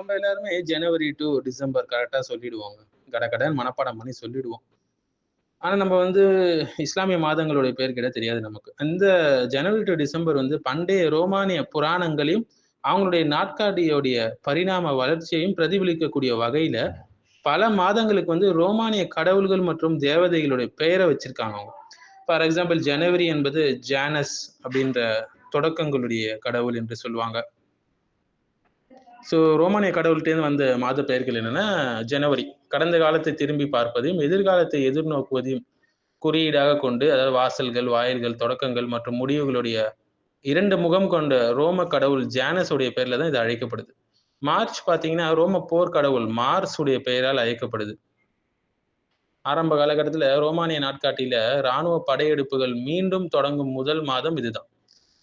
நம்ம எல்லாருமே ஜனவரி to December கரெக்டா சொல்லிடுவோங்க. கடகடன்னு மனப்பாடம் பண்ணி சொல்லிடுவோம். ஆனா நம்ம வந்து இஸ்லாமிய மாதங்களுடைய பேர் கேட்டா தெரியாது நமக்கு. அந்த ஜனவரி டு டிசம்பர் வந்து பண்டைய ரோமானிய புராணங்களையும், அவங்களுடைய நாட்காட்டியுடைய பரிணாம வளர்ச்சியையும் பிரதிபலிக்கக்கூடிய வகையில, பல மாதங்களுக்கு வந்து ரோமானிய கடவுள்கள் மற்றும் தேவதைகளுடைய பெயரை வச்சிருக்காங்க அவங்க. ஃபார் எக்ஸாம்பிள் ஜனவரி என்பது ஜானஸ் அப்படின்ற தொடக்கங்களுடைய கடவுள் என்று சொல்லுவாங்க. ஸோ ரோமானிய கடவுள்கிட்டேருந்து வந்த மாத பெயர்கள் என்னன்னா, ஜனவரி கடந்த காலத்தை திரும்பி பார்ப்பதையும், எதிர்காலத்தை எதிர்நோக்குவதையும் குறியீடாக கொண்டு, அதாவது வாசல்கள், வாயில்கள், தொடக்கங்கள் மற்றும் முடிவுகளுடைய 2 முகம் கொண்ட ரோம கடவுள் ஜானஸ் உடைய பெயர்ல தான் இது அழைக்கப்படுது. மார்ச் பார்த்தீங்கன்னா, ரோம போர் கடவுள் மார்ஸ் உடைய பெயரால் அழைக்கப்படுது. ஆரம்ப காலகட்டத்தில ரோமானிய நாட்காட்டியில ராணுவ படையெடுப்புகள் மீண்டும் தொடங்கும் முதல் மாதம் இதுதான்.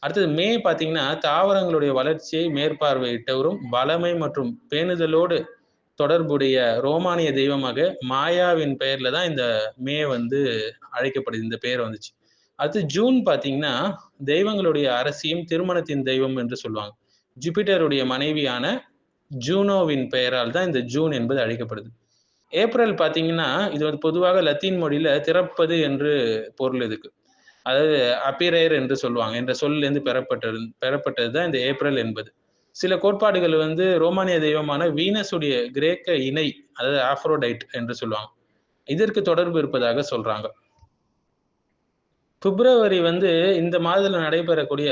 அடுத்தது மே பார்த்தீங்கன்னா, தாவரங்களுடைய வளர்ச்சியை மேற்பார்வையிட்டவரும், வளமை மற்றும் பேணுதலோடு தொடர்புடைய ரோமானிய தெய்வமாக மாயாவின் பெயர்ல தான் இந்த மே வந்து அழைக்கப்படுது. இந்த பெயர் வந்துச்சு. அடுத்து ஜூன் பார்த்தீங்கன்னா, தெய்வங்களுடைய அரசியும், திருமணத்தின் தெய்வம் என்று சொல்லுவாங்க. ஜூபிட்டருடைய மனைவியான ஜூனோவின் பெயரால் தான் இந்த ஜூன் என்பது அழைக்கப்படுது. ஏப்ரல் பார்த்தீங்கன்னா, இது வந்து பொதுவாக லத்தீன் மொழியில திறப்பது என்று பொருள் இதுக்கு. அதாவது அப்பிரேர் என்று சொல்லுவாங்க. என்ற சொல்லிலிருந்து பெறப்பட்டது தான் இந்த ஏப்ரல் என்பது. சில கோட்பாடுகள் வந்து ரோமானிய தெய்வமான வீனஸ் உடைய கிரேக்க இணை, அதாவது ஆஃப்ரோடைட் என்று சொல்லுவாங்க. இதற்கு தொடர்பு இருப்பதாக சொல்றாங்க. பிப்ரவரி வந்து இந்த மாதத்துல நடைபெறக்கூடிய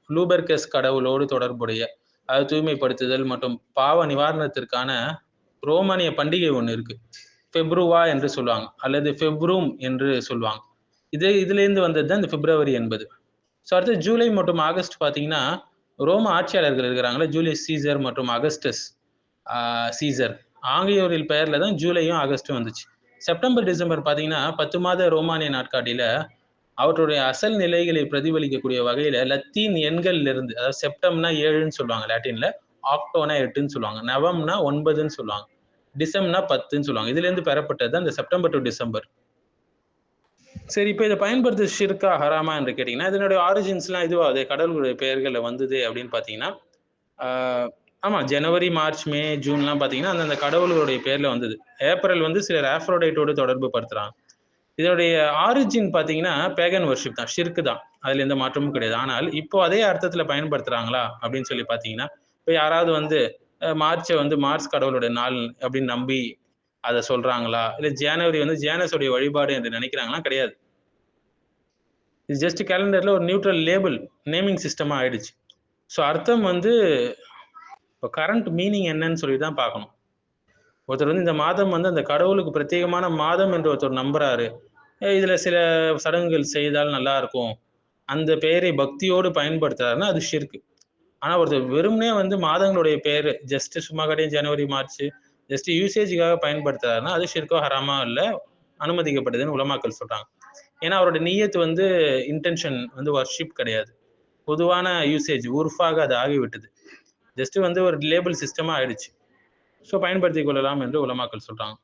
லூபெர்கஸ் கடவுளோடு தொடர்புடைய, அதாவது தூய்மைப்படுத்துதல் மற்றும் பாவ நிவாரணத்திற்கான ரோமானிய பண்டிகை ஒண்ணு இருக்கு. ஃபெப்ருவா என்று சொல்லுவாங்க. அல்லது ஃபெப்ரூம் என்று சொல்லுவாங்க. இதுலேருந்து வந்தது தான் இந்த பிப்ரவரி என்பது. ஸோ அடுத்து ஜூலை மற்றும் ஆகஸ்ட் பார்த்தீங்கன்னா, ரோம ஆட்சியாளர்கள் இருக்கிறாங்கல்ல, ஜூலியஸ் சீசர் மற்றும் அகஸ்டஸ் சீசர் ஆகியோரின் பெயர்ல தான் ஜூலையும் ஆகஸ்டும் வந்துச்சு. செப்டம்பர் டிசம்பர் பார்த்தீங்கன்னா 10 மாத ரோமானிய நாட்காட்டியில அவற்றுடைய அசல் நிலைகளை பிரதிபலிக்கக்கூடிய வகையில லத்தீன் எண்கள்ல இருந்து, அதாவது செப்டம்னா 7ன்னு சொல்லுவாங்க லாட்டின்ல, ஆக்டோனா 8ன்னு சொல்லுவாங்க, நவம்னா 9ன்னு சொல்லுவாங்க, டிசம்னா 10ன்னு சொல்லுவாங்க. இதுல இருந்து பெறப்பட்டது தான் இந்த செப்டம்பர் டு டிசம்பர். சரி, இப்ப இத பயன்படுத்துறது ஷிர்கா, ஹராமா என்று கேட்டீங்கன்னா, இதனுடைய ஆரிஜின்ஸ்லாம் இதுவாகுது, கடவுளுடைய பெயர்கள்ல வந்தது அப்படின்னு பார்த்தீங்கன்னா, ஆ ஆமா, ஜனவரி, மார்ச், மே, ஜூன்லாம் பார்த்தீங்கன்னா, அந்தந்த கடவுள்களுடைய பேர்ல வந்தது. ஏப்ரல் வந்து சிலர் ஆஃப்ரோடைட்டோடு தொடர்பு படுத்துறாங்க. இதனுடைய ஆரிஜின் பார்த்தீங்கன்னா, பேகன் வொர்ஷிப் தான், ஷிர்க் தான். அதுல எந்த மாற்றமும் கிடையாது. ஆனால் இப்போ அதே அர்த்தத்துல பயன்படுத்துறாங்களா அப்படின்னு சொல்லி பார்த்தீங்கன்னா, இப்ப யாராவது வந்து மார்ச்ச வந்து மார்ஸ் கடவுளுடைய நாள் அப்படின்னு நம்பி அத சொல்றாங்களா? இல்ல ஜனவரி வந்து ஜேனஸுடைய வழிபாடு என்று நினைக்கிறாங்களா? கிடையாது. இது ஜஸ்ட் கேலண்டர்ல ஒரு நியூட்ரல் லேபிள், நேமிங் சிஸ்டமா ஆயிடுச்சு. ஸோ அர்த்தம் வந்து இப்போ கரண்ட் மீனிங் என்னன்னு சொல்லி தான் பார்க்கணும். ஒருத்தர் வந்து இந்த மாதம் வந்து அந்த கடவுளுக்கு பிரத்யேகமான மாதம் என்று ஒருத்தர் நம்புறாரு. இதுல சில சடங்குகள் செய்தால் நல்லா இருக்கும். அந்த பெயரை பக்தியோடு பயன்படுத்துறாருன்னா அது ஷிர்க். ஆனா ஒருத்தர் வெறுமனே வந்து மாதங்களுடைய பெயரு ஜஸ்ட் சும்மா கிடையாது ஜனவரி, மார்ச் ஜஸ்ட் யூசேஜுக்காக பயன்படுத்துறாருன்னா அது ஷிர்கோ ஹராமா இல்ல, அனுமதிக்கப்பட்டதுன்னு உலமாக்கள் சொல்றாங்க. ஏன்னா அவரோட நியத் வந்து இன்டென்ஷன் வந்து வர்ஷிப் கிடையாது. பொதுவான யூசேஜ் உர்ஃபாக அது ஆகிவிட்டது. ஜஸ்ட் வந்து ஒரு லேபிள் சிஸ்டமா ஆயிடுச்சு. ஸோ பயன்படுத்திக் கொள்ளலாம் என்று உலமாக்கள் சொல்றாங்க.